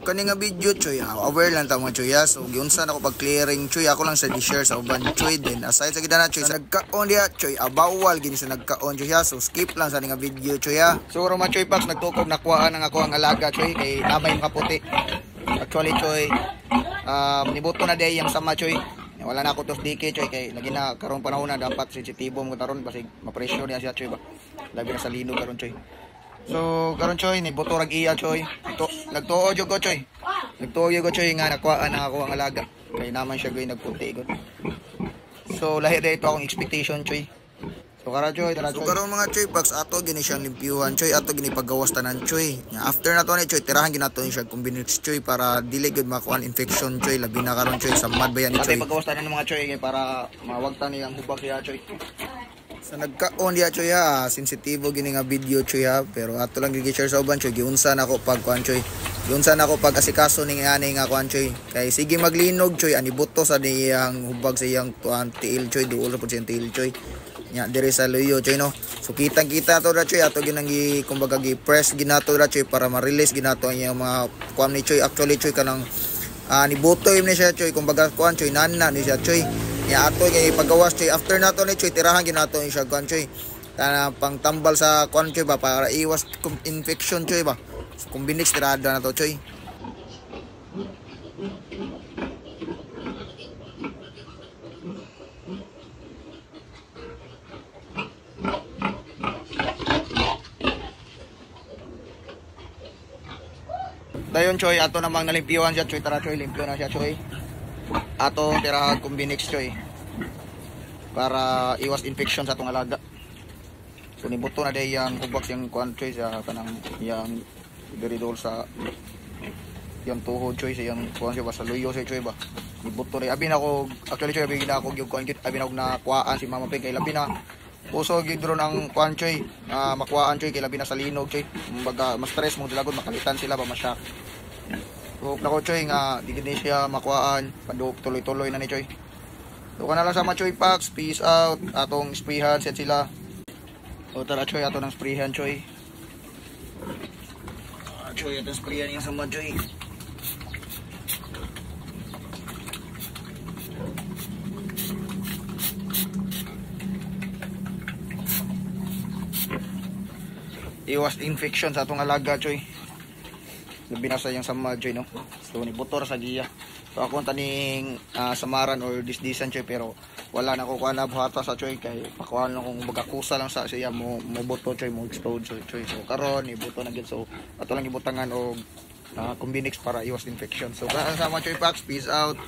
Kani nga video choy, aware lang ta mga choy ya. So giunsa na ako pag clearing choy, ako lang sa di-share sa uban choy din. Aside sa gidana choy, sa nagka-on dia choy, bawal gini sa nagka-on choy ya. So skip lang sa nga video choy ya. So mga choy packs nagtukob nakuhaan ang ako ang alaga choy kay namay makaputi. Actually choy, nibuto na day yang sama choy. Wala na ako tos dike choy kay lagi na karon panahon na dapat sensitibo mo karon basig ma-pressure niya siya choy ba. Labi na sa lino karon choy. So karon choy ni buto rag iya choy. Nagtuo jud ko choy. Nagtuo jud ko choy nga nakuha na ako ang alaga. Kay naman siya gay nagputi gud. So lahi dito akong expectation choy. So karon choy, tara choy. So karon mga choy packs ato gini siyang limpyuhan choy, ato gini paggawas tanan choy. After na to ni choy, tirahan ginato ni siya combinate choy para dili gud makuan infection choy, labi na karon choy sa mad bayan ni choy. Pati paggawas tanan mga choy kay para mawagtan ni ang hubag siya choy. Sa nagka-on dia choy ha, sensitibo gini nga video choy ha, pero ato lang gi-share sa uban choy, giunsa na ako pag kuan choy. Giunsa na ako pag asikaso ning ani nga kuan choy. Kay sige maglinog choy, ani buto sa diyang hubag sa iyang tuan tiil choy, duol po siyang tiil choy. Nya dire sa luyo choy no. So kitang-kita to ra choy, ato ginang kumbaga gi-press ginato ra choy para ma-release ginato ang iyang mga kuan ni choy. Actually choy kanang ni butoy ni siya choy, kumbaga kuan choy nana ni siya choy. Ya ato kay paggawas choy, after nato ni choy tirahan ginato ni siya kuan choy. Kana pang tambal sa kuan choy ba para iwas infection choy ba. So combinix tirada na to choy. Dayon choy, ato namang nalimpyuhan siya choy, tara choy, limpyo na siya choy. Ato tirahan combinix choy. Para iwas infection sa atong alaga. So nibuto na day yang hubak yang kuan choy sa kanang yang diridol sa yang tuhod choy sa yang kuan siya ba sa luyo siya choy ba. Nibuto rin abi na ko actually choy abi gina ko gyud kuan gid abi na ko nakuhaan si Mama Peg kay labi na puso gid ron ang kuan choy, makuhaan choy kay labi na sa linog choy. Kumbaga mas stress mo dilagod makalitan sila ba masyak. So nako choy nga di gid siya makuhaan paduk tuloy-tuloy na ni choy. So kana lang sa mga choy packs, peace out. Atong sprayhan set sila. O tara choy, ato ng sprayhan choy. Choy, atong sprayhan yung sa mga choy. Iwas infection sa atong alaga choy. Labi na sa yung sa mga choy no. So ni butor sa giya. So ako taning samaran or disdisan choy pero wala na ko kuan na buhata sa choy kay pakuan lang kung magakusa lang sa siya mo buto choy mo explode choy. So karon ibuto na gid so ato lang ibutangan og combinix para iwas infection. So kana sa mga choy packs, peace out.